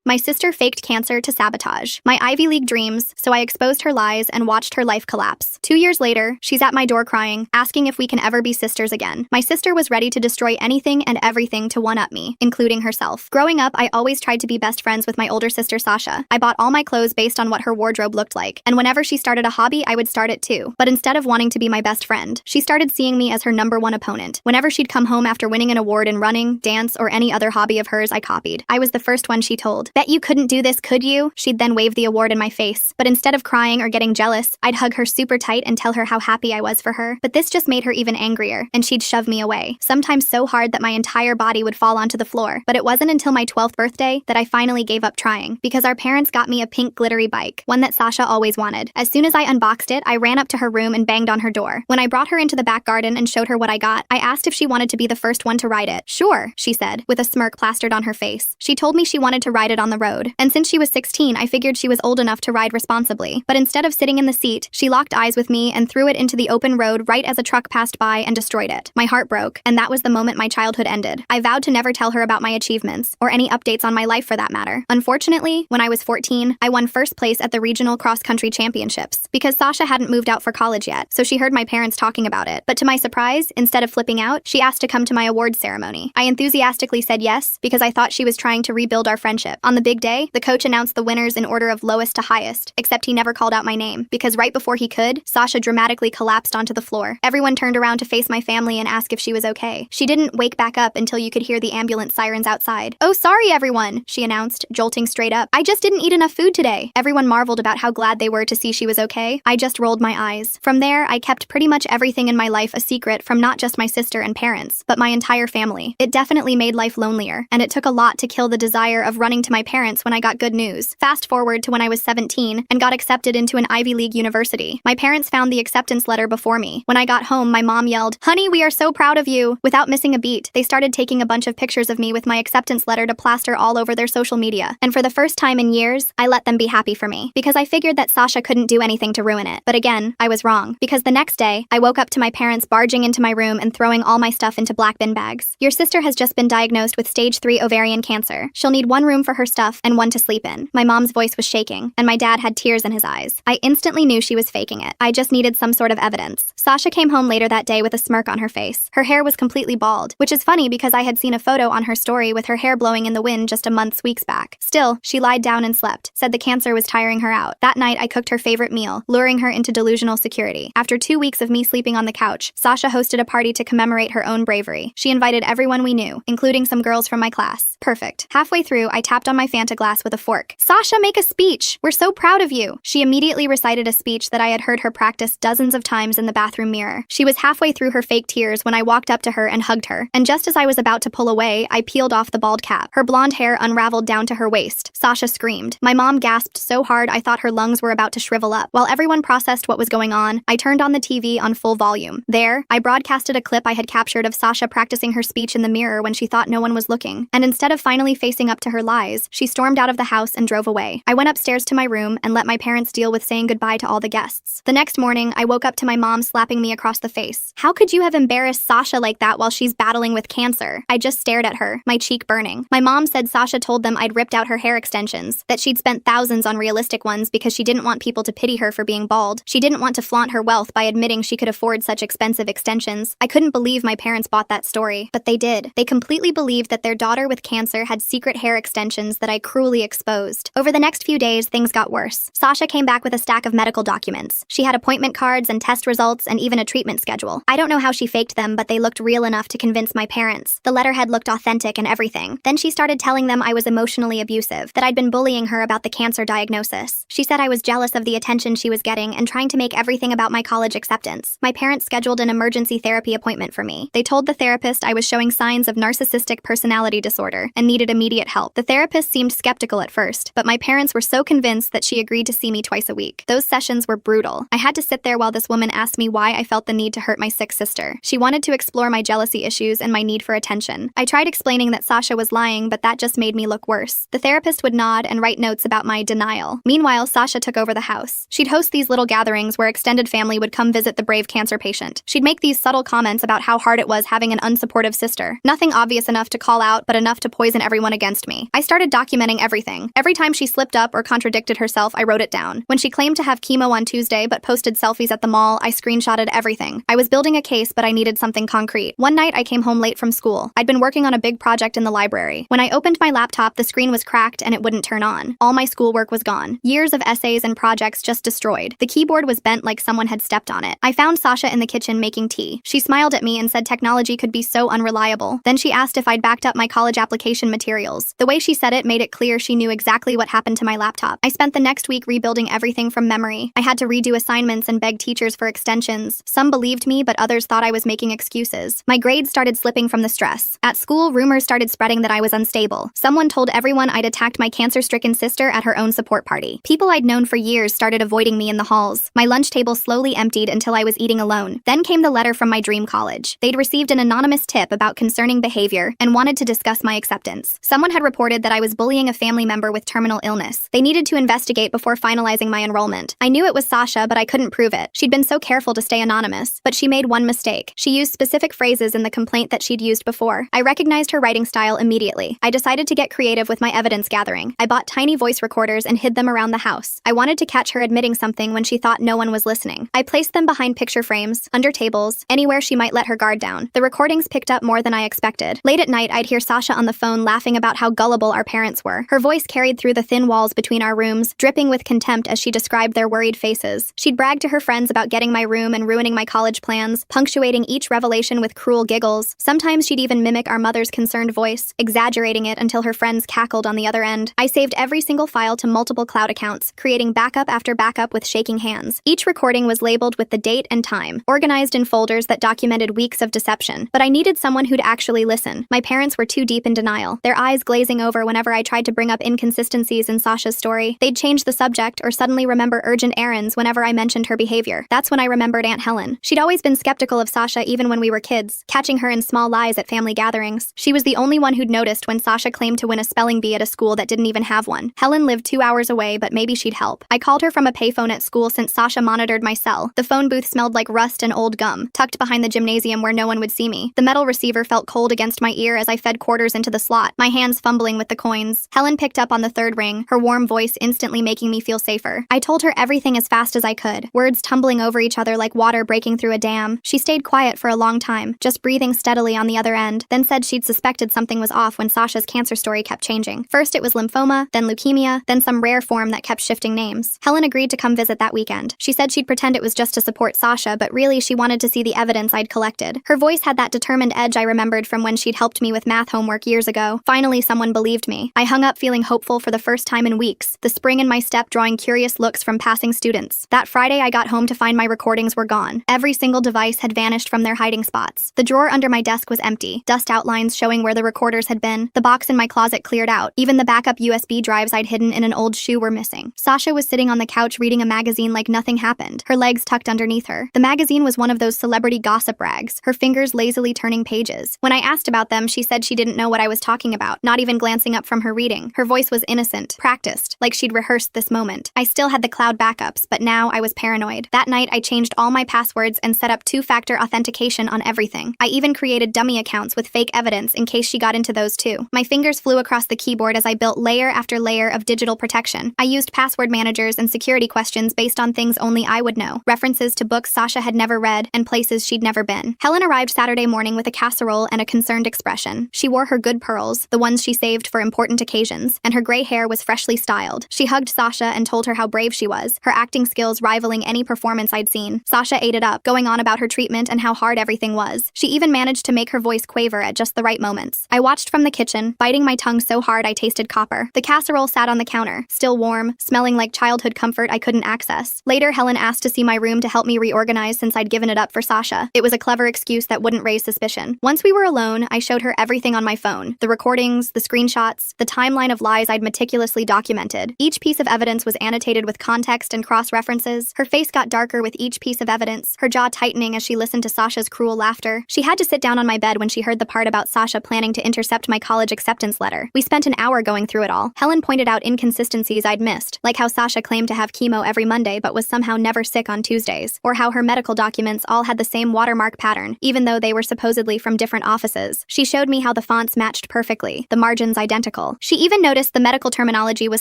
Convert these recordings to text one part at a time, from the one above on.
My sister faked cancer to sabotage my Ivy League dreams, so I exposed her lies and watched her life collapse. 2 years later, she's at my door crying, asking if we can ever be sisters again. My sister was ready to destroy anything and everything to one-up me, including herself. Growing up, I always tried to be best friends with my older sister Sasha. I bought all my clothes based on what her wardrobe looked like, and whenever she started a hobby, I would start it too. But instead of wanting to be my best friend, she started seeing me as her #1 opponent. Whenever she'd come home after winning an award in running, dance, or any other hobby of hers I copied, I was the first one she told. Bet you couldn't do this, could you? She'd then wave the award in my face. But instead of crying or getting jealous, I'd hug her super tight and tell her how happy I was for her. But this just made her even angrier, and she'd shove me away, sometimes so hard that my entire body would fall onto the floor. But it wasn't until my 12th birthday that I finally gave up trying, because our parents got me a pink glittery bike, one that Sasha always wanted. As soon as I unboxed it, I ran up to her room and banged on her door. When I brought her into the back garden and showed her what I got, I asked if she wanted to be the first one to ride it. Sure, she said, with a smirk plastered on her face. She told me she wanted to ride it on the road, and since she was 16, I figured she was old enough to ride responsibly. But instead of sitting in the seat, she locked eyes with me and threw it into the open road right as a truck passed by and destroyed it. My heart broke, and that was the moment my childhood ended. I vowed to never tell her about my achievements, or any updates on my life for that matter. Unfortunately, when I was 14, I won first place at the regional cross-country championships, because Sasha hadn't moved out for college yet, so she heard my parents talking about it. But to my surprise, instead of flipping out, she asked to come to my awards ceremony. I enthusiastically said yes, because I thought she was trying to rebuild our friendship. On the big day, the coach announced the winners in order of lowest to highest, except he never called out my name, because right before he could, Sasha dramatically collapsed onto the floor. Everyone turned around to face my family and ask if she was okay. She didn't wake back up until you could hear the ambulance sirens outside. "Oh, sorry, everyone," she announced, jolting straight up. "I just didn't eat enough food today." Everyone marveled about how glad they were to see she was okay. I just rolled my eyes. From there, I kept pretty much everything in my life a secret from not just my sister and parents, but my entire family. It definitely made life lonelier, and it took a lot to kill the desire of running to my parents when I got good news. Fast forward to when I was 17 and got accepted into an Ivy League university. My parents found the acceptance letter before me. When I got home, my mom yelled, "Honey, we are so proud of you." Without missing a beat, they started taking a bunch of pictures of me with my acceptance letter to plaster all over their social media. And for the first time in years, I let them be happy for me, because I figured that Sasha couldn't do anything to ruin it. But again, I was wrong, because the next day, I woke up to my parents barging into my room and throwing all my stuff into black bin bags. "Your sister has just been diagnosed with stage 3 ovarian cancer. She'll need one room for her stuff and one to sleep in." My mom's voice was shaking, and my dad had tears in his eyes. I instantly knew she was faking it. I just needed some sort of evidence. Sasha came home later that day with a smirk on her face. Her hair was completely bald, which is funny because I had seen a photo on her story with her hair blowing in the wind just a weeks back. Still, she lied down and slept, said the cancer was tiring her out. That night, I cooked her favorite meal, luring her into delusional security. After 2 weeks of me sleeping on the couch, Sasha hosted a party to commemorate her own bravery. She invited everyone we knew, including some girls from my class. Perfect. Halfway through, I tapped on my Fanta glass with a fork. "Sasha, make a speech! We're so proud of you!" She immediately recited a speech that I had heard her practice dozens of times in the bathroom mirror. She was halfway through her fake tears when I walked up to her and hugged her. And just as I was about to pull away, I peeled off the bald cap. Her blonde hair unraveled down to her waist. Sasha screamed. My mom gasped so hard I thought her lungs were about to shrivel up. While everyone processed what was going on, I turned on the TV on full volume. There, I broadcasted a clip I had captured of Sasha practicing her speech in the mirror when she thought no one was looking. And instead of finally facing up to her lies, she stormed out of the house and drove away. I went upstairs to my room and let my parents deal with saying goodbye to all the guests. The next morning, I woke up to my mom slapping me across the face. "How could you have embarrassed Sasha like that while she's battling with cancer?" I just stared at her, my cheek burning. My mom said Sasha told them I'd ripped out her hair extensions, that she'd spent thousands on realistic ones because she didn't want people to pity her for being bald. She didn't want to flaunt her wealth by admitting she could afford such expensive extensions. I couldn't believe my parents bought that story, but they did. They completely believed that their daughter with cancer had secret hair extensions that I cruelly exposed. Over the next few days, things got worse. Sasha came back with a stack of medical documents. She had appointment cards and test results and even a treatment schedule. I don't know how she faked them, but they looked real enough to convince my parents. The letterhead looked authentic and everything. Then she started telling them I was emotionally abusive, that I'd been bullying her about the cancer diagnosis. She said I was jealous of the attention she was getting and trying to make everything about my college acceptance. My parents scheduled an emergency therapy appointment for me. They told the therapist I was showing signs of narcissistic personality disorder and needed immediate help. The therapist seemed skeptical at first, but my parents were so convinced that she agreed to see me twice a week. Those sessions were brutal. I had to sit there while this woman asked me why I felt the need to hurt my sick sister. She wanted to explore my jealousy issues and my need for attention. I tried explaining that Sasha was lying, but that just made me look worse. The therapist would nod and write notes about my denial. Meanwhile, Sasha took over the house. She'd host these little gatherings where extended family would come visit the brave cancer patient. She'd make these subtle comments about how hard it was having an unsupportive sister. Nothing obvious enough to call out, but enough to poison everyone against me. I started documenting everything. Every time she slipped up or contradicted herself, I wrote it down. When she claimed to have chemo on Tuesday but posted selfies at the mall, I screenshotted everything. I was building a case, but I needed something concrete. One night, I came home late from school. I'd been working on a big project in the library. When I opened my laptop, the screen was cracked and it wouldn't turn on. All my schoolwork was gone. Years of essays and projects just destroyed. The keyboard was bent like someone had stepped on it. I found Sasha in the kitchen making tea. She smiled at me and said technology could be so unreliable. Then she asked if I'd backed up my college application materials. The way she said it made it clear she knew exactly what happened to my laptop. I spent the next week rebuilding everything from memory. I had to redo assignments and beg teachers for extensions. Some believed me, but others thought I was making excuses. My grades started slipping from the stress. At school, rumors started spreading that I was unstable. Someone told everyone I'd attacked my cancer-stricken sister at her own support party. People I'd known for years started avoiding me in the halls. My lunch table slowly emptied until I was eating alone. Then came the letter from my dream college. They'd received an anonymous tip about concerning behavior and wanted to discuss my acceptance. Someone had reported that I was bullying a family member with terminal illness. They needed to investigate before finalizing my enrollment. I knew it was Sasha, but I couldn't prove it. She'd been so careful to stay anonymous, but she made one mistake. She used specific phrases in the complaint that she'd used before. I recognized her writing style immediately. I decided to get creative with my evidence gathering. I bought tiny voice recorders and hid them around the house. I wanted to catch her admitting something when she thought no one was listening. I placed them behind picture frames, under tables, anywhere she might let her guard down. The recordings picked up more than I expected. Late at night, I'd hear Sasha on the phone laughing about how gullible our parents were. Her voice carried through the thin walls between our rooms, dripping with contempt as she described their worried faces. She'd brag to her friends about getting my room and ruining my college plans, punctuating each revelation with cruel giggles. Sometimes she'd even mimic our mother's concerned voice, exaggerating it until her friends cackled on the other end. I saved every single file to multiple cloud accounts, creating backup after backup with shaking hands. Each recording was labeled with the date and time, organized in folders that documented weeks of deception. But I needed someone who'd actually listen. My parents were too deep in denial, their eyes glazing over whenever I tried to bring up inconsistencies in Sasha's story. They'd change the subject or suddenly remember urgent errands whenever I mentioned her behavior. That's when I remembered Aunt Helen. She'd always been skeptical of Sasha even when we were kids, catching her in small lies at family gatherings. She was the only one who'd noticed when Sasha claimed to win a spelling bee at a school that didn't even have one. Helen lived 2 hours away, but maybe she'd help. I called her from a payphone at school since Sasha monitored my cell. The phone booth smelled like rust and old gum, tucked behind the gymnasium where no one would see me. The metal receiver felt cold against my ear as I fed quarters into the slot, my hands fumbling with the coins. Helen picked up on the third ring, her warm voice instantly making me feel safer. I told her everything as fast as I could, words tumbling over each other like water breaking through a dam. She stayed quiet for a long time, just breathing steadily on the other end, then said she'd suspected something was off when Sasha's cancer story kept changing. First it was lymphoma, then leukemia, then some rare form that kept shifting names. Helen agreed to come visit that weekend. She said she'd pretend it was just to support Sasha, but really she wanted to see the evidence I'd collected. Her voice had that determined edge I remembered from when she'd helped me with math homework years ago. Finally, someone believed me. I hung up feeling hopeful for the first time in weeks, the spring in my step drawing curious looks from passing students. That Friday, I got home to find my recordings were gone. Every single device had vanished from their hiding spots. The drawer under my desk was empty, dust outlines showing where the recorders had been. The box in my closet cleared out. Even the backup USB drives I'd hidden in an old shoe were missing. Sasha was sitting on the couch reading a magazine like nothing happened, her legs tucked underneath her. The magazine was one of those celebrity gossip rags, her fingers lazily turning pages. When I asked about them, she said she didn't know what I was talking about, not even glancing up from her reading. Her voice was innocent, practiced, like she'd rehearsed this moment. I still had the cloud backups, but now I was paranoid. That night, I changed all my passwords and set up two-factor authentication on everything. I even created dummy accounts with fake evidence in case she got into those too. My fingers flew across the keyboard as I built layer after layer of digital protection. I used password managers and security questions based on things only I would know, references to books Sasha had never read, and places she'd never been. Helen arrived Saturday morning with a casserole and a concerned expression. She wore her good pearls, the ones she saved for important occasions, and her gray hair was freshly styled. She hugged Sasha and told her how brave she was, her acting skills rivaling any performance I'd seen. Sasha ate it up, going on about her treatment and how hard everything was. She even managed to make her voice quaver at just the right moments. I watched from the kitchen, biting my tongue so hard I tasted copper. The casserole sat on the counter, still warm, smelling like childhood comfort I couldn't access. Later, Helen asked to see my room to help me reorganize since I'd given it up for Sasha. It was a clever excuse that wouldn't raise suspicion. Once we were alone, I showed her everything on my phone. The recordings, the screenshots, the timeline of lies I'd meticulously documented. Each piece of evidence was annotated with context and cross-references. Her face got darker with each piece of evidence, her jaw tightening as she listened to Sasha's cruel laughter. She had to sit down on my bed when she heard the part about Sasha planning to intercept my college acceptance letter. We spent an hour going through it all. Helen pointed out inconsistencies I'd missed, like how Sasha claimed to have chemo every Monday but was somehow never sick on Tuesdays, or how her medical documents all had the same watermark pattern, even though they were supposedly from different offices. She showed me how the fonts matched perfectly, the margins identical. logical. She even noticed the medical terminology was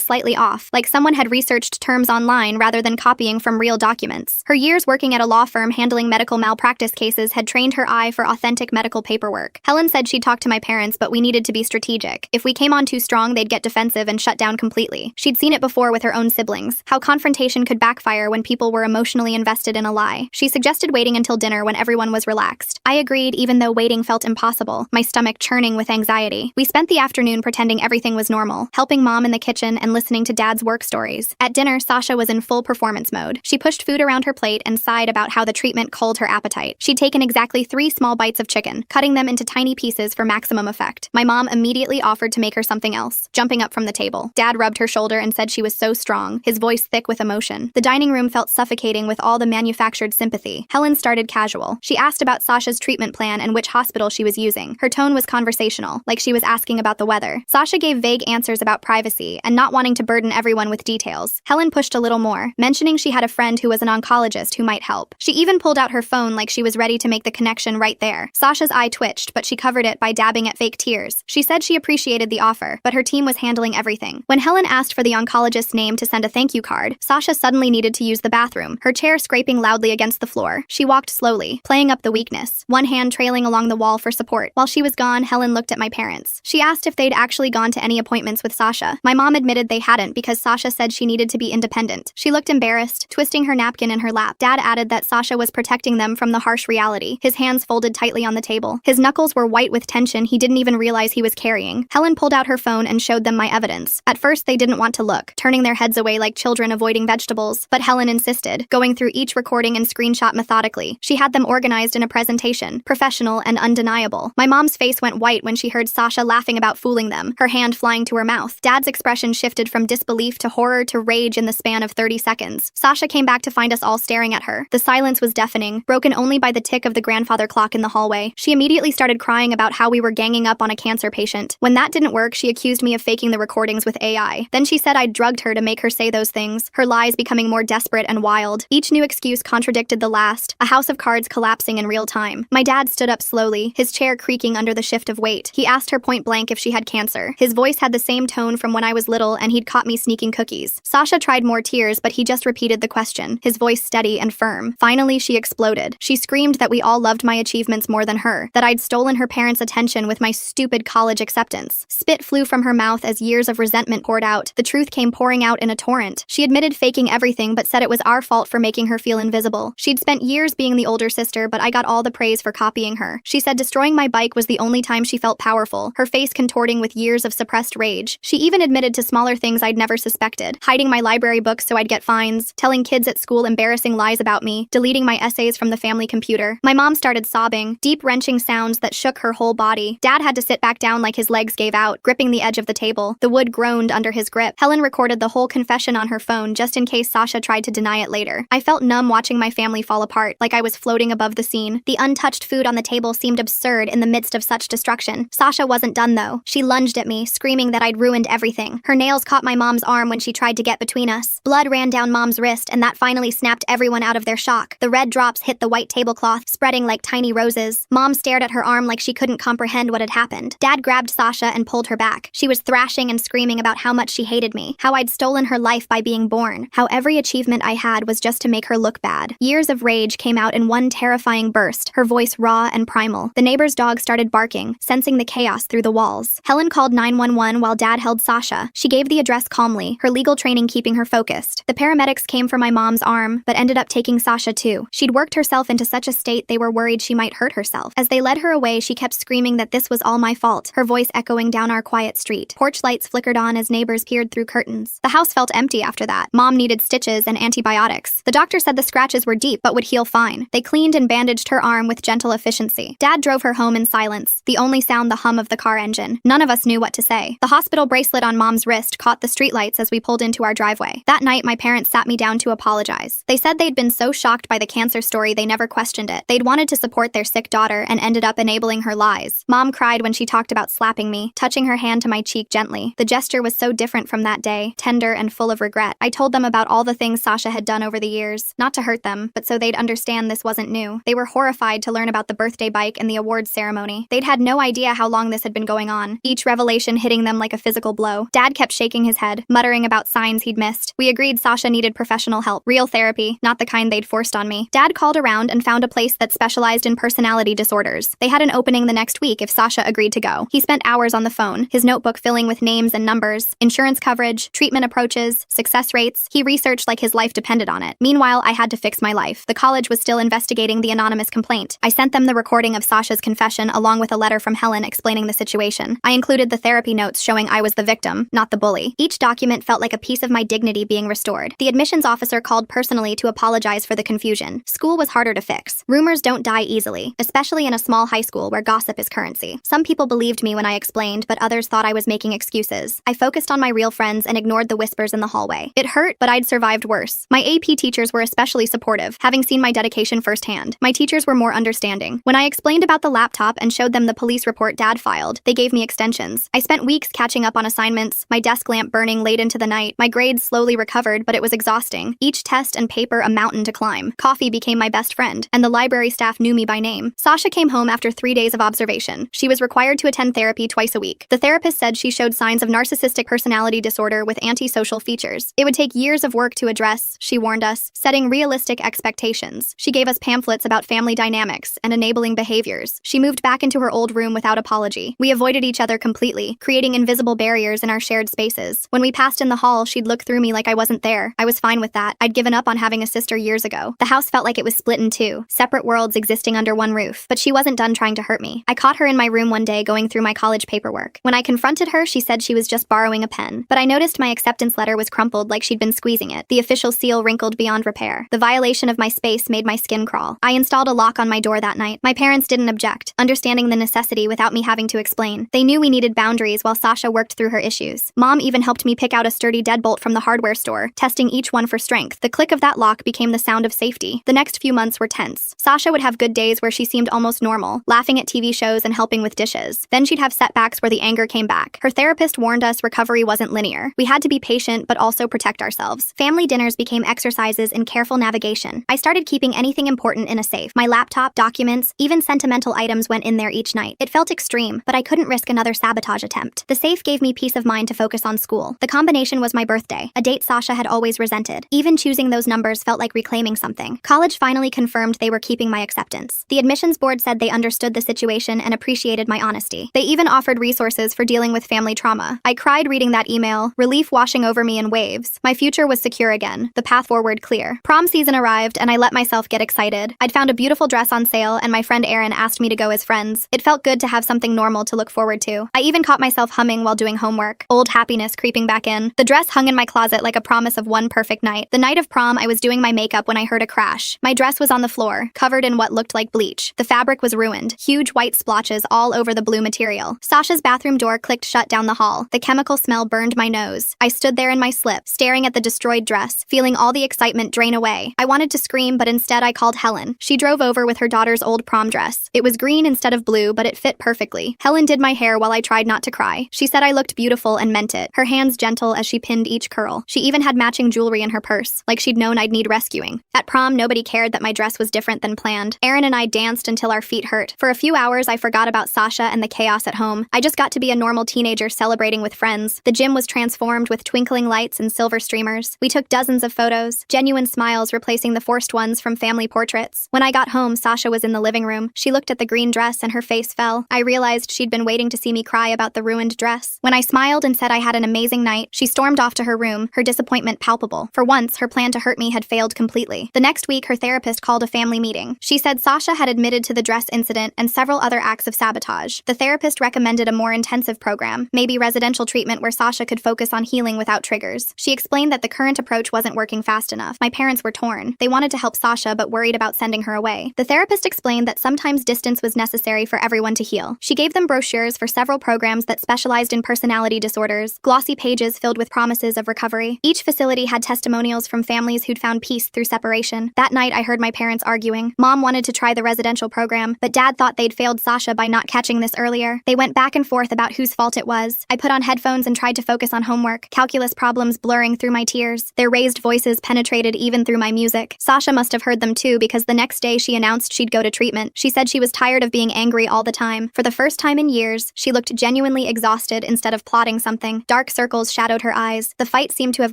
slightly off, like someone had researched terms online rather than copying from real documents. Her years working at a law firm handling medical malpractice cases had trained her eye for authentic medical paperwork. Helen said she'd talked to my parents, but we needed to be strategic. If we came on too strong, they'd get defensive and shut down completely. She'd seen it before with her own siblings, how confrontation could backfire when people were emotionally invested in a lie. She suggested waiting until dinner when everyone was relaxed. I agreed, even though waiting felt impossible, my stomach churning with anxiety. We spent the afternoon pretending everything was normal, helping Mom in the kitchen and listening to Dad's work stories. At dinner, Sasha was in full performance mode. She pushed food around her plate and sighed about how the treatment culled her appetite. She'd taken exactly 3 small bites of chicken, cutting them into tiny pieces for maximum effect. My mom immediately offered to make her something else, jumping up from the table. Dad rubbed her shoulder and said she was so strong, his voice thick with emotion. The dining room felt suffocating with all the manufactured sympathy. Helen started casual. She asked about Sasha's treatment plan and which hospital she was using. Her tone was conversational, like she was asking about the weather. Sasha gave vague answers about privacy and not wanting to burden everyone with details. Helen pushed a little more, mentioning she had a friend who was an oncologist who might help. She even pulled out her phone like she was ready to make the connection right there. Sasha's eye twitched, but she covered it by dabbing at fake tears. She said she appreciated the offer, but her team was handling everything. When Helen asked for the oncologist's name to send a thank you card, Sasha suddenly needed to use the bathroom, her chair scraping loudly against the floor. She walked slowly, playing up the weakness, one hand trailing along the wall for support. While she was gone, Helen looked at my parents. She asked if they'd actually gone to any appointments with Sasha. My mom admitted they hadn't because Sasha said she needed to be independent. She looked embarrassed, twisting her napkin in her lap. Dad added that Sasha was protecting them from the harsh reality, his hands folded tightly on the table. His knuckles were white with tension he didn't even realize he was carrying. Helen pulled out her phone and showed them my evidence. At first, they didn't want to look, turning their heads away like children avoiding vegetables. But Helen insisted, going through each recording and screenshot methodically. She had them organized in a presentation, professional and undeniable. My mom's face went white when she heard Sasha laughing about fooling them, her hand flying to her mouth. Dad's expression shifted from disbelief to horror to rage in the span of 30 seconds. Sasha came back to find us all staring at her. The silence was deafening, broken only by the tick of the grandfather clock in the hallway. She immediately started crying about how we were ganging up on a cancer patient. When that didn't work, she accused me of faking the recordings with AI. Then she said I'd drugged her to make her say those things, her lies becoming more desperate and wild. Each new excuse contradicted the last, a house of cards collapsing in real time. My dad stood up slowly, his chair creaking under the shift of weight. He asked her point blank if she had cancer. His voice had the same tone from when I was little and he'd caught me sneaking cookies. Sasha tried more tears, but he just repeated the question, his voice steady and firm. Finally, she exploded. She screamed that we all loved my achievements more than her, that I'd stolen her parents' attention with my stupid college acceptance. Spit flew from her mouth as years of resentment poured out. The truth came pouring out in a torrent. She admitted faking everything but said it was our fault for making her feel invisible. She'd spent years being the older sister, but I got all the praise for copying her. She said destroying my bike was the only time she felt powerful, her face contorting with years of suppressed rage. She even admitted to smaller things I'd never suspected, hiding my library books so I'd get fines, telling kids at school embarrassing lies about me, deleting my essays from the family computer. My mom started sobbing, deep wrenching sounds that shook her whole body. Dad had to sit back down like his legs gave out, gripping the edge of the table. The wood groaned under his grip. Helen recorded the whole confession on her phone just in case Sasha tried to deny it later. I felt numb watching my family fall apart, like I was floating above the scene. The untouched food on the table seemed absurd in the midst of such destruction. Sasha wasn't done though. She lunged at me, screaming that I'd ruined everything. Her nails caught my mom's arm when she tried to get between us. Blood ran down Mom's wrist, and that finally snapped everyone out of their shock. The red drops hit the white tablecloth, spreading like tiny roses. Mom stared at her arm like she couldn't comprehend what had happened. Dad grabbed Sasha and pulled her back. She was thrashing and screaming about how much she hated me, how I'd stolen her life by being born, how every achievement I had was just to make her look bad. Years of rage came out in one terrifying burst, her voice raw and primal. The neighbor's dog started barking, sensing the chaos through the walls. Helen called 911 while Dad held Sasha. She gave the address calmly, her legal training keeping her focused. The paramedics came for my mom's arm, but ended up taking Sasha too. She'd worked herself into such a state they were worried she might hurt herself. As they led her away, she kept screaming that this was all my fault, her voice echoing down our quiet street. Porch lights flickered on as neighbors peered through curtains. The house felt empty after that. Mom needed stitches and antibiotics. The doctor said the scratches were deep but would heal fine. They cleaned and bandaged her arm with gentle efficiency. Dad drove her home in silence, the only sound the hum of the car engine. None of us knew what to say. The hospital bracelet on Mom's wrist caught the streetlights as we pulled into our driveway. That night, my parents sat me down to apologize. They said they'd been so shocked by the cancer story they never questioned it. They'd wanted to support their sick daughter and ended up enabling her lies. Mom cried when she talked about slapping me, touching her hand to my cheek gently. The gesture was so different from that day, tender and full of regret. I told them about all the things Sasha had done over the years, not to hurt them, but so they'd understand this wasn't new. They were horrified to learn about the birthday bike and the awards ceremony. They'd had no idea how long this had been going on. Each revelation often hitting them like a physical blow. Dad kept shaking his head, muttering about signs he'd missed. We agreed Sasha needed professional help, real therapy, not the kind they'd forced on me. Dad called around and found a place that specialized in personality disorders. They had an opening the next week if Sasha agreed to go. He spent hours on the phone, his notebook filling with names and numbers, insurance coverage, treatment approaches, success rates. He researched like his life depended on it. Meanwhile, I had to fix my life. The college was still investigating the anonymous complaint. I sent them the recording of Sasha's confession along with a letter from Helen explaining the situation. I included the therapy notes showing I was the victim, not the bully. Each document felt like a piece of my dignity being restored. The admissions officer called personally to apologize for the confusion. School was harder to fix. Rumors don't die easily, especially in a small high school where gossip is currency. Some people believed me when I explained, but others thought I was making excuses. I focused on my real friends and ignored the whispers in the hallway. It hurt, but I'd survived worse. My AP teachers were especially supportive, having seen my dedication firsthand. My teachers were more understanding. When I explained about the laptop and showed them the police report Dad filed, they gave me extensions. I spent weeks catching up on assignments, my desk lamp burning late into the night. My grades slowly recovered, but it was exhausting. Each test and paper a mountain to climb. Coffee became my best friend, and the library staff knew me by name. Sasha came home after 3 days of observation. She was required to attend therapy twice a week. The therapist said she showed signs of narcissistic personality disorder with antisocial features. It would take years of work to address, she warned us, setting realistic expectations. She gave us pamphlets about family dynamics and enabling behaviors. She moved back into her old room without apology. We avoided each other completely, creating invisible barriers in our shared spaces. When we passed in the hall, she'd look through me like I wasn't there. I was fine with that. I'd given up on having a sister years ago. The house felt like it was split in two, separate worlds existing under one roof. But she wasn't done trying to hurt me. I caught her in my room one day going through my college paperwork. When I confronted her, she said she was just borrowing a pen. But I noticed my acceptance letter was crumpled like she'd been squeezing it. The official seal wrinkled beyond repair. The violation of my space made my skin crawl. I installed a lock on my door that night. My parents didn't object, understanding the necessity without me having to explain. They knew we needed boundaries while Sasha worked through her issues. Mom even helped me pick out a sturdy deadbolt from the hardware store, testing each one for strength. The click of that lock became the sound of safety. The next few months were tense. Sasha would have good days where she seemed almost normal, laughing at TV shows and helping with dishes. Then she'd have setbacks where the anger came back. Her therapist warned us recovery wasn't linear. We had to be patient but also protect ourselves. Family dinners became exercises in careful navigation. I started keeping anything important in a safe. My laptop, documents, even sentimental items went in there each night. It felt extreme, but I couldn't risk another sabotage attempt. The safe gave me peace of mind to focus on school. The combination was my birthday, a date Sasha had always resented. Even choosing those numbers felt like reclaiming something. College finally confirmed they were keeping my acceptance. The admissions board said they understood the situation and appreciated my honesty. They even offered resources for dealing with family trauma. I cried reading that email, relief washing over me in waves. My future was secure again, the path forward clear. Prom season arrived and I let myself get excited. I'd found a beautiful dress on sale and my friend Erin asked me to go as friends. It felt good to have something normal to look forward to. I even caught myself humming while doing homework, old happiness creeping back in. The dress hung in my closet like a promise of one perfect night. The night of prom, I was doing my makeup when I heard a crash. My dress was on the floor, covered in what looked like bleach. The fabric was ruined, huge white splotches all over the blue material. Sasha's bathroom door clicked shut down the hall. The chemical smell burned my nose. I stood there in my slip, staring at the destroyed dress, feeling all the excitement drain away. I wanted to scream, but instead I called Helen. She drove over with her daughter's old prom dress. It was green instead of blue, but it fit perfectly. Helen did my hair while I tried not to cry. She said I looked beautiful and meant it, her hands gentle as she pinned each curl. She even had matching jewelry in her purse, like she'd known I'd need rescuing. At prom, nobody cared that my dress was different than planned. Erin and I danced until our feet hurt. For a few hours, I forgot about Sasha and the chaos at home. I just got to be a normal teenager celebrating with friends. The gym was transformed with twinkling lights and silver streamers. We took dozens of photos, genuine smiles replacing the forced ones from family portraits. When I got home, Sasha was in the living room. She looked at the green dress and her face fell. I realized she'd been waiting to see me cry about the ruined dress. When I smiled and said I had an amazing night, she stormed off to her room, her disappointment palpable. For once, her plan to hurt me had failed completely. The next week, her therapist called a family meeting. She said Sasha had admitted to the dress incident and several other acts of sabotage. The therapist recommended a more intensive program, maybe residential treatment where Sasha could focus on healing without triggers. She explained that the current approach wasn't working fast enough. My parents were torn. They wanted to help Sasha but worried about sending her away. The therapist explained that sometimes distance was necessary for everyone to heal. She gave them brochures for several programs that specialized in personality disorders, glossy pages filled with promises of recovery. Each facility had testimonials from families who'd found peace through separation. That night, I heard my parents arguing. Mom wanted to try the residential program, but Dad thought they'd failed Sasha by not catching this earlier. They went back and forth about whose fault it was. I put on headphones and tried to focus on homework, calculus problems blurring through my tears. Their raised voices penetrated even through my music. Sasha must have heard them too because the next day she announced she'd go to treatment. She said she was tired of being angry all the time. For the first time in years, she looked genuinely genuinely exhausted instead of plotting something. Dark circles shadowed her eyes. The fight seemed to have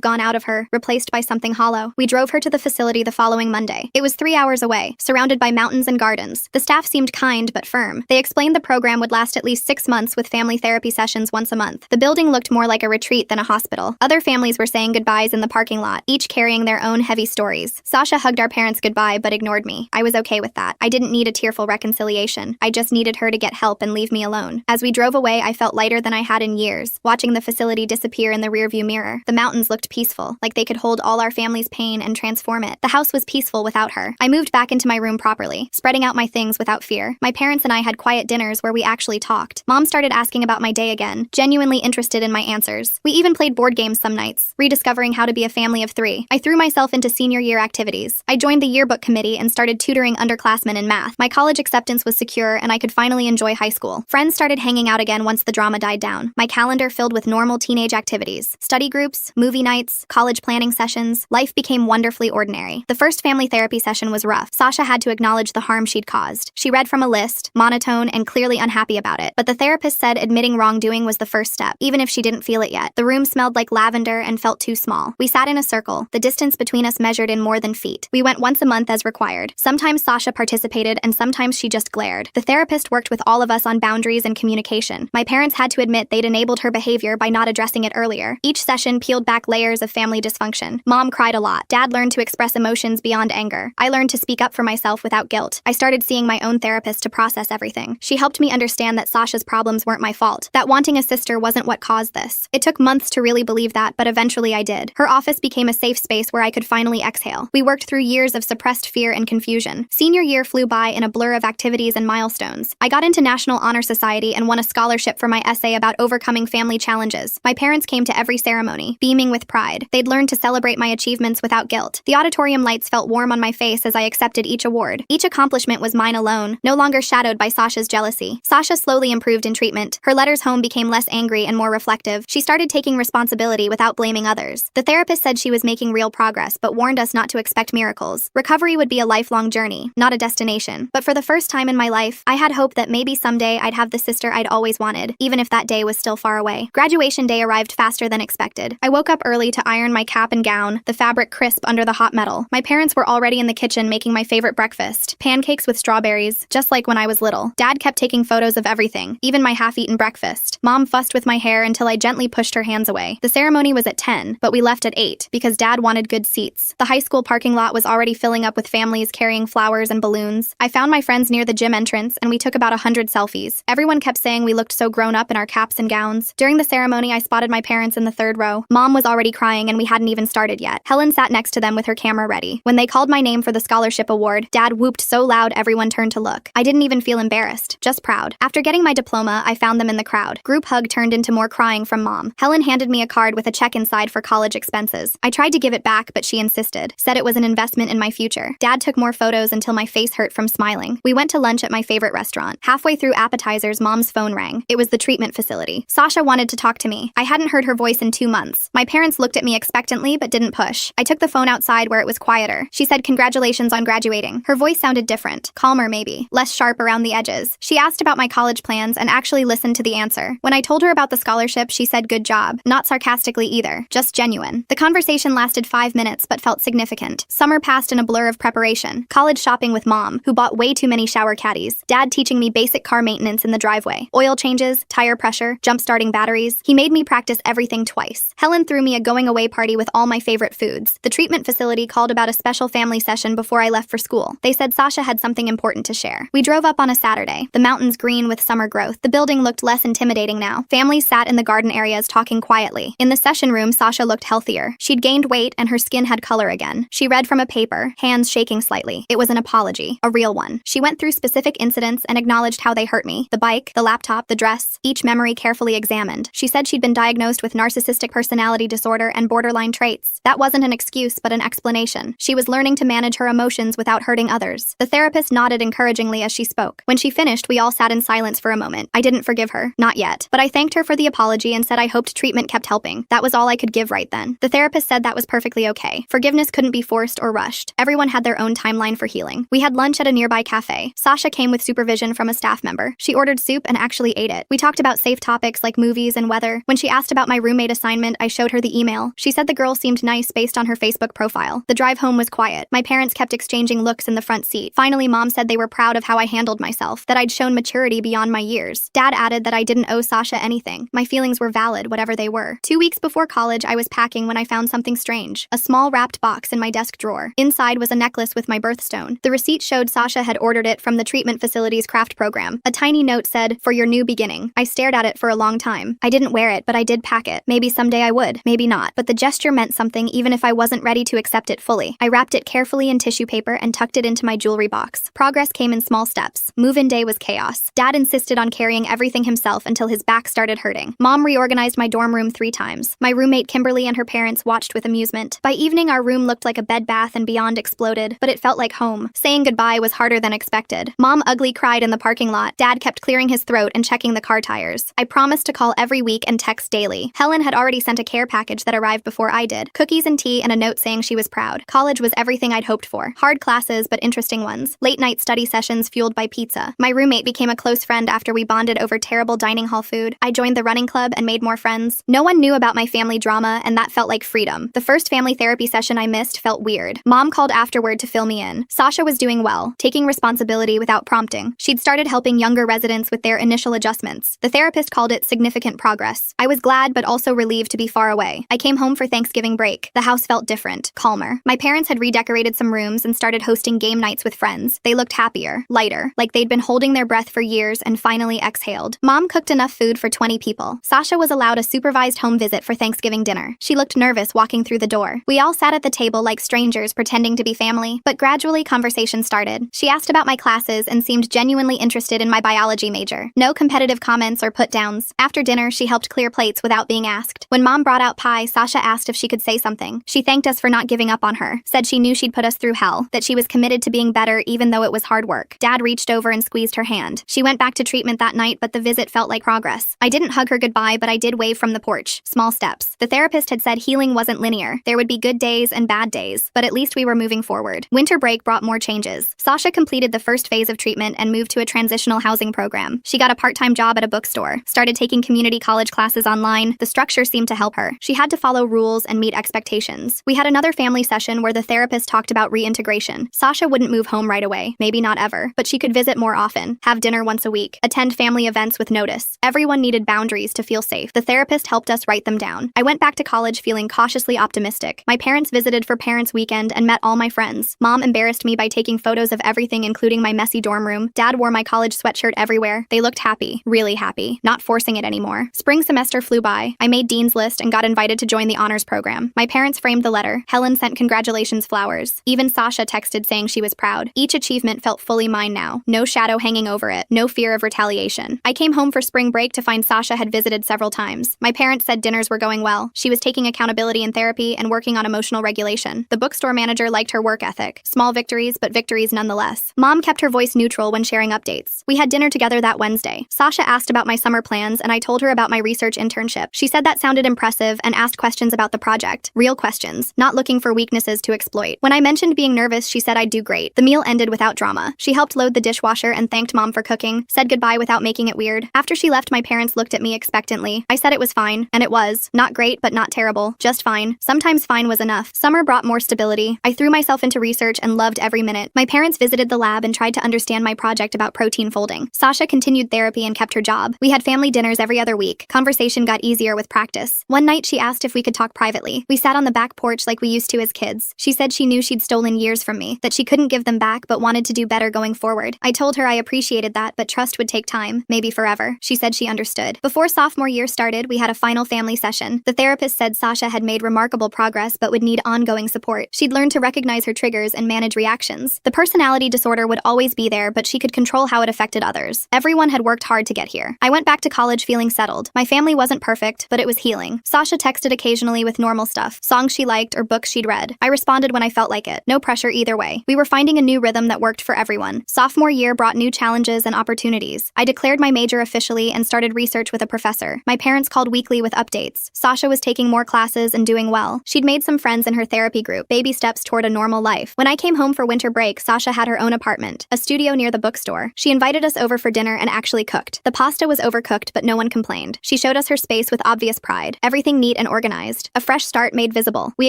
gone out of her, replaced by something hollow. We drove her to the facility the following Monday. It was 3 hours away, surrounded by mountains and gardens. The staff seemed kind but firm. They explained the program would last at least 6 months with family therapy sessions once a month. The building looked more like a retreat than a hospital. Other families were saying goodbyes in the parking lot, each carrying their own heavy stories. Sasha hugged our parents goodbye but ignored me. I was okay with that. I didn't need a tearful reconciliation. I just needed her to get help and leave me alone. As we drove away, I felt lighter than I had in years, watching the facility disappear in the rearview mirror. The mountains looked peaceful, like they could hold all our family's pain and transform it. The house was peaceful without her. I moved back into my room properly, spreading out my things without fear. My parents and I had quiet dinners where we actually talked. Mom started asking about my day again, genuinely interested in my answers. We even played board games some nights, rediscovering how to be a family of 3. I threw myself into senior year activities. I joined the yearbook committee and started tutoring underclassmen in math. My college acceptance was secure and I could finally enjoy high school. Friends started hanging out again once the drama died down. My calendar filled with normal teenage activities. Study groups, movie nights, college planning sessions. Life became wonderfully ordinary. The first family therapy session was rough. Sasha had to acknowledge the harm she'd caused. She read from a list, monotone and clearly unhappy about it. But the therapist said admitting wrongdoing was the first step, even if she didn't feel it yet. The room smelled like lavender and felt too small. We sat in a circle, the distance between us measured in more than feet. We went once a month as required. Sometimes Sasha participated and sometimes she just glared. The therapist worked with all of us on boundaries and communication. My parents had to admit they'd enabled her behavior by not addressing it earlier. Each session peeled back layers of family dysfunction. Mom cried a lot. Dad learned to express emotions beyond anger. I learned to speak up for myself without guilt. I started seeing my own therapist to process everything. She helped me understand that Sasha's problems weren't my fault, that wanting a sister wasn't what caused this. It took months to really believe that, but eventually I did. Her office became a safe space where I could finally exhale. We worked through years of suppressed fear and confusion. Senior year flew by in a blur of activities and milestones. I got into National Honor Society and won a scholarship for my essay about overcoming family challenges. My parents came to every ceremony, beaming with pride. They'd learned to celebrate my achievements without guilt. The auditorium lights felt warm on my face as I accepted each award. Each accomplishment was mine alone, no longer shadowed by Sasha's jealousy. Sasha slowly improved in treatment. Her letters home became less angry and more reflective. She started taking responsibility without blaming others. The therapist said she was making real progress, but warned us not to expect miracles. Recovery would be a lifelong journey, not a destination. But for the first time in my life, I had hope that maybe someday I'd have the sister I'd always wanted, even if that day was still far away. Graduation day arrived faster than expected. I woke up early to iron my cap and gown, the fabric crisp under the hot metal. My parents were already in the kitchen making my favorite breakfast, pancakes with strawberries, just like when I was little. Dad kept taking photos of everything, even my half-eaten breakfast. Mom fussed with my hair until I gently pushed her hands away. The ceremony was at 10, but we left at 8 because Dad wanted good seats. The high school parking lot was already filling up with families carrying flowers and balloons. I found my friends near the gym entrance and we took about 100 selfies. Everyone kept saying we looked so grown up in our caps and gowns. During the ceremony, I spotted my parents in the 3rd row. Mom was already crying and we hadn't even started yet. Helen sat next to them with her camera ready. When they called my name for the scholarship award, Dad whooped so loud everyone turned to look. I didn't even feel embarrassed, just proud. After getting my diploma, I found them in the crowd. Group hug turned into more crying from Mom. Helen handed me a card with a check inside for college expenses. I tried to give it back, but she insisted, said it was an investment in my future. Dad took more photos until my face hurt from smiling. We went to lunch at my favorite restaurant. Halfway through appetizers, Mom's phone rang. It was the treatment facility. Sasha wanted to talk to me. I hadn't heard her voice in 2 months. My parents looked at me expectantly but didn't push. I took the phone outside where it was quieter. She said congratulations on graduating. Her voice sounded different, calmer maybe, less sharp around the edges. She asked about my college plans and actually listened to the answer. When I told her about the scholarship, she said good job. Not sarcastically either, just genuine. The conversation lasted 5 minutes but felt significant. Summer passed in a blur of preparation. College shopping with Mom, who bought way too many shower caddies. Dad teaching me basic car maintenance in the driveway. Oil changes, tire pressure, jump-starting batteries. He made me practice everything twice. Helen threw me a going-away party with all my favorite foods. The treatment facility called about a special family session before I left for school. They said Sasha had something important to share. We drove up on a Saturday. The mountains green with summer growth. The building looked less intimidating now. Families sat in the garden areas talking quietly. In the session room, Sasha looked healthier. She'd gained weight and her skin had color again. She read from a paper, hands shaking slightly. It was an apology, a real one. She went through specific incidents and acknowledged how they hurt me. The bike, the laptop, the dress, each memory carefully examined. She said she'd been diagnosed with narcissistic personality disorder and borderline traits. That wasn't an excuse, but an explanation. She was learning to manage her emotions without hurting others. The therapist nodded encouragingly as she spoke. When she finished, we all sat in silence for a moment. I didn't forgive her. Not yet. But I thanked her for the apology and said I hoped treatment kept helping. That was all I could give right then. The therapist said that was perfectly okay. Forgiveness couldn't be forced or rushed. Everyone had their own timeline for healing. We had lunch at a nearby cafe. Sasha came with supervision from a staff member. She ordered soup and actually ate it. We talked talked about safe topics like movies and weather. When she asked about my roommate assignment, I showed her the email. She said the girl seemed nice based on her Facebook profile. The drive home was quiet. My parents kept exchanging looks in the front seat. Finally, Mom said they were proud of how I handled myself, that I'd shown maturity beyond my years. Dad added that I didn't owe Sasha anything. My feelings were valid, whatever they were. 2 weeks before college, I was packing when I found something strange. A small wrapped box in my desk drawer. Inside was a necklace with my birthstone. The receipt showed Sasha had ordered it from the treatment facility's craft program. A tiny note said, "For your new beginning." I stared at it for a long time. I didn't wear it, but I did pack it. Maybe someday I would, maybe not. But the gesture meant something even if I wasn't ready to accept it fully. I wrapped it carefully in tissue paper and tucked it into my jewelry box. Progress came in small steps. Move-in day was chaos. Dad insisted on carrying everything himself until his back started hurting. Mom reorganized my dorm room 3 times. My roommate Kimberly and her parents watched with amusement. By evening, our room looked like a Bed Bath & Beyond exploded, but it felt like home. Saying goodbye was harder than expected. Mom ugly cried in the parking lot. Dad kept clearing his throat and checking the car tires. I promised to call every week and text daily. Helen had already sent a care package that arrived before I did. Cookies and tea and a note saying she was proud. College was everything I'd hoped for. Hard classes, but interesting ones. Late-night study sessions fueled by pizza. My roommate became a close friend after we bonded over terrible dining hall food. I joined the running club and made more friends. No one knew about my family drama, and that felt like freedom. The first family therapy session I missed felt weird. Mom called afterward to fill me in. Sasha was doing well, taking responsibility without prompting. She'd started helping younger residents with their initial adjustments. The therapist called it significant progress. I was glad but also relieved to be far away. I came home for Thanksgiving break. The house felt different, calmer. My parents had redecorated some rooms and started hosting game nights with friends. They looked happier, lighter, like they'd been holding their breath for years and finally exhaled. Mom cooked enough food for 20 people. Sasha was allowed a supervised home visit for Thanksgiving dinner. She looked nervous walking through the door. We all sat at the table like strangers pretending to be family, but gradually conversation started. She asked about my classes and seemed genuinely interested in my biology major. No competitive comments or put-downs. After dinner, she helped clear plates without being asked. When Mom brought out pie, Sasha asked if she could say something. She thanked us for not giving up on her, said she knew she'd put us through hell, that she was committed to being better even though it was hard work. Dad reached over and squeezed her hand. She went back to treatment that night, but the visit felt like progress. I didn't hug her goodbye, but I did wave from the porch. Small steps. The therapist had said healing wasn't linear. There would be good days and bad days, but at least we were moving forward. Winter break brought more changes. Sasha completed the first phase of treatment and moved to a transitional housing program. She got a part-time job at a bookstore, started taking community college classes online. The structure seemed to help her. She had to follow rules and meet expectations. We had another family session where the therapist talked about reintegration. Sasha wouldn't move home right away, maybe not ever, but she could visit more often, have dinner once a week, attend family events with notice. Everyone needed boundaries to feel safe. The therapist helped us write them down. I went back to college feeling cautiously optimistic. My parents visited for Parents' Weekend and met all my friends. Mom embarrassed me by taking photos of everything, including my messy dorm room. Dad wore my college sweatshirt everywhere. They looked happy, really happy, not forcing it anymore. Spring semester flew by. I made Dean's List and got invited to join the honors program. My parents framed the letter. Helen sent congratulations flowers. Even Sasha texted saying she was proud. Each achievement felt fully mine now. No shadow hanging over it. No fear of retaliation. I came home for spring break to find Sasha had visited several times. My parents said dinners were going well. She was taking accountability in therapy and working on emotional regulation. The bookstore manager liked her work ethic. Small victories, but victories nonetheless. Mom kept her voice neutral when sharing updates. We had dinner together that Wednesday. Sasha asked about my summer plans and I told her about my research internship. She said that sounded impressive and asked questions about the project. Real questions, not looking for weaknesses to exploit. When I mentioned being nervous, she said I'd do great. The meal ended without drama. She helped load the dishwasher and thanked Mom for cooking, said goodbye without making it weird. After she left, my parents looked at me expectantly. I said it was fine, and it was. Not great, but not terrible. Just fine. Sometimes fine was enough. Summer brought more stability. I threw myself into research and loved every minute. My parents visited the lab and tried to understand my project about protein folding. Sasha continued therapy and kept her job. We had family dinners every other week. Conversation got easier with practice. One night she asked if we could talk privately. We sat on the back porch like we used to as kids. She said she knew she'd stolen years from me, that she couldn't give them back but wanted to do better going forward. I told her I appreciated that, but trust would take time, maybe forever. She said she understood. Before sophomore year started, we had a final family session. The therapist said Sasha had made remarkable progress but would need ongoing support. She'd learned to recognize her triggers and manage reactions. The personality disorder would always be there, but she could control how it affected others. Everyone had worked hard to get here. I went back to college feeling settled. My family wasn't perfect, but it was healing. Sasha texted occasionally with normal stuff, songs she liked or books she'd read. I responded when I felt like it. No pressure either way. We were finding a new rhythm that worked for everyone. Sophomore year brought new challenges and opportunities. I declared my major officially and started research with a professor. My parents called weekly with updates. Sasha was taking more classes and doing well. She'd made some friends in her therapy group. Baby steps toward a normal life. When I came home for winter break, Sasha had her own apartment, a studio near the bookstore. She invited us over for dinner and actually cooked. The pasta pasta was overcooked, but no one complained. She showed us her space with obvious pride. Everything neat and organized. A fresh start made visible. We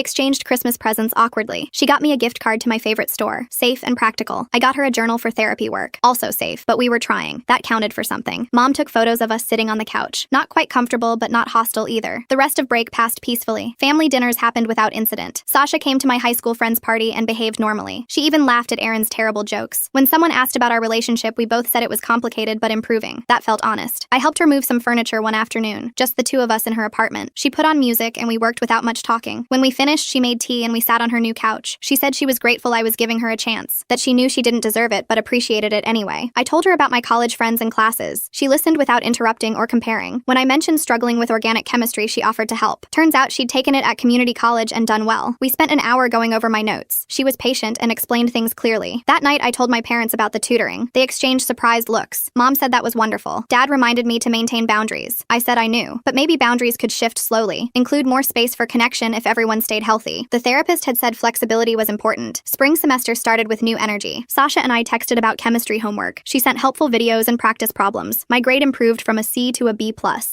exchanged Christmas presents awkwardly. She got me a gift card to my favorite store. Safe and practical. I got her a journal for therapy work. Also safe, but we were trying. That counted for something. Mom took photos of us sitting on the couch. Not quite comfortable, but not hostile either. The rest of break passed peacefully. Family dinners happened without incident. Sasha came to my high school friend's party and behaved normally. She even laughed at Aaron's terrible jokes. When someone asked about our relationship, we both said it was complicated but improving. That felt honest. I helped her move some furniture one afternoon, just the two of us in her apartment. She put on music and we worked without much talking. When we finished, she made tea and we sat on her new couch. She said she was grateful I was giving her a chance, that she knew she didn't deserve it but appreciated it anyway. I told her about my college friends and classes. She listened without interrupting or comparing. When I mentioned struggling with organic chemistry, she offered to help. Turns out she'd taken it at community college and done well. We spent an hour going over my notes. She was patient and explained things clearly. That night, I told my parents about the tutoring. They exchanged surprised looks. Mom said that was wonderful. Dad reminded me to maintain boundaries. I said I knew, but maybe boundaries could shift slowly, include more space for connection if everyone stayed healthy. The therapist had said flexibility was important. Spring semester started with new energy. Sasha and I texted about chemistry homework. She sent helpful videos and practice problems. My grade improved from a C to a B+.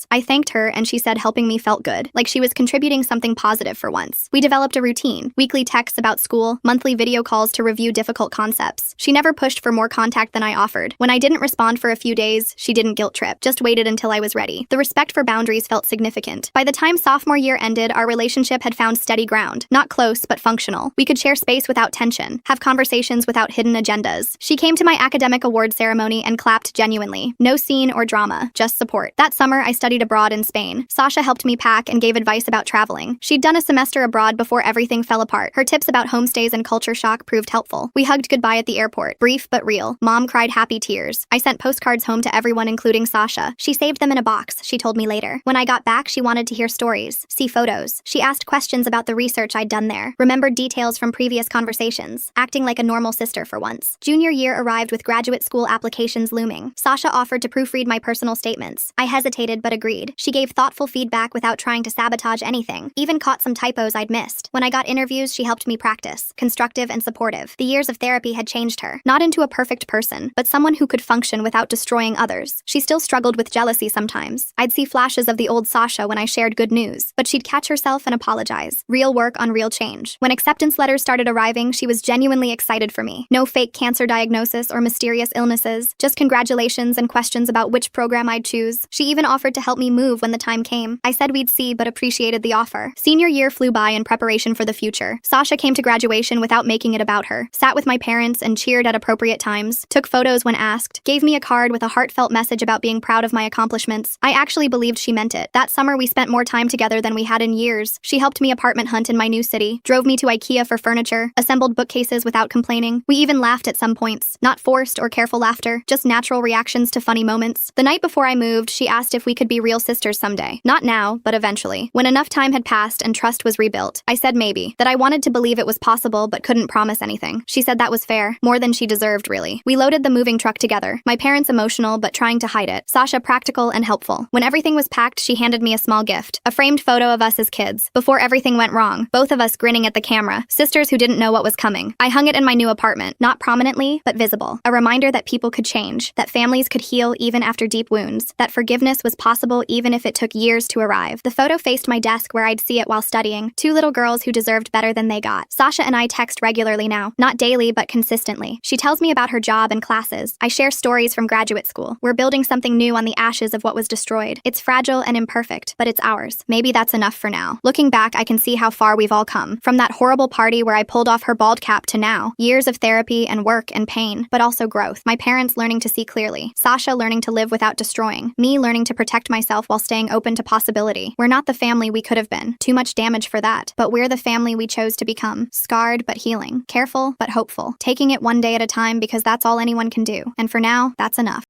I thanked her and she said helping me felt good, like she was contributing something positive for once. We developed a routine, weekly texts about school, monthly video calls to review difficult concepts. She never pushed for more contact than I offered. When I didn't respond for a few days, she didn't guilt trip, just waited until I was ready. The respect for boundaries felt significant. By the time sophomore year ended, our relationship had found steady ground. Not close, but functional. We could share space without tension, have conversations without hidden agendas. She came to my academic award ceremony and clapped genuinely. No scene or drama, just support. That summer, I studied abroad in Spain. Sasha helped me pack and gave advice about traveling. She'd done a semester abroad before everything fell apart. Her tips about homestays and culture shock proved helpful. We hugged goodbye at the airport. Brief but real. Mom cried happy tears. I sent postcards home to everyone, including Sasha. She saved them in a box, she told me later. When I got back, she wanted to hear stories, see photos. She asked questions about the research I'd done there, remembered details from previous conversations, acting like a normal sister for once. Junior year arrived with graduate school applications looming. Sasha offered to proofread my personal statements. I hesitated but agreed. She gave thoughtful feedback without trying to sabotage anything, even caught some typos I'd missed. When I got interviews, she helped me practice, constructive and supportive. The years of therapy had changed her, not into a perfect person, but someone who could function without destroying others. She still struggled with jealousy sometimes. I'd see flashes of the old Sasha when I shared good news, but she'd catch herself and apologize. Real work on real change. When acceptance letters started arriving, she was genuinely excited for me. No fake cancer diagnosis or mysterious illnesses, just congratulations and questions about which program I'd choose. She even offered to help me move when the time came. I said we'd see, but appreciated the offer. Senior year flew by in preparation for the future. Sasha came to graduation without making it about her, sat with my parents and cheered at appropriate times, took photos when asked, gave me a card with a heartfelt message about being proud of my accomplishments. I actually believed she meant it. That summer we spent more time together than we had in years. She helped me apartment hunt in my new city, drove me to IKEA for furniture, assembled bookcases without complaining. We even laughed at some points. Not forced or careful laughter, just natural reactions to funny moments. The night before I moved, she asked if we could be real sisters someday. Not now, but eventually. When enough time had passed and trust was rebuilt, I said maybe, that I wanted to believe it was possible but couldn't promise anything. She said that was fair, more than she deserved really. We loaded the moving truck together, my parents emotional but trying to hide it, Sasha practical and helpful. When everything was packed, she handed me a small gift, a framed photo of us as kids, before everything went wrong, both of us grinning at the camera, sisters who didn't know what was coming. I hung it in my new apartment, not prominently, but visible, a reminder that people could change, that families could heal even after deep wounds, that forgiveness was possible even if it took years to arrive. The photo faced my desk where I'd see it while studying, two little girls who deserved better than they got. Sasha and I text regularly now, not daily but consistently. She tells me about her job and classes. I share stories from graduate school. We're building something new on the ashes of what was destroyed. It's fragile and imperfect, but it's ours. Maybe that's enough for now. Looking back, I can see how far we've all come. From that horrible party where I pulled off her bald cap to now. Years of therapy and work and pain, but also growth. My parents learning to see clearly. Sasha learning to live without destroying. Me learning to protect myself while staying open to possibility. We're not the family we could have been. Too much damage for that. But we're the family we chose to become. Scarred but healing. Careful but hopeful. Taking it one day at a time because that's all anyone can do. And for now, that's enough.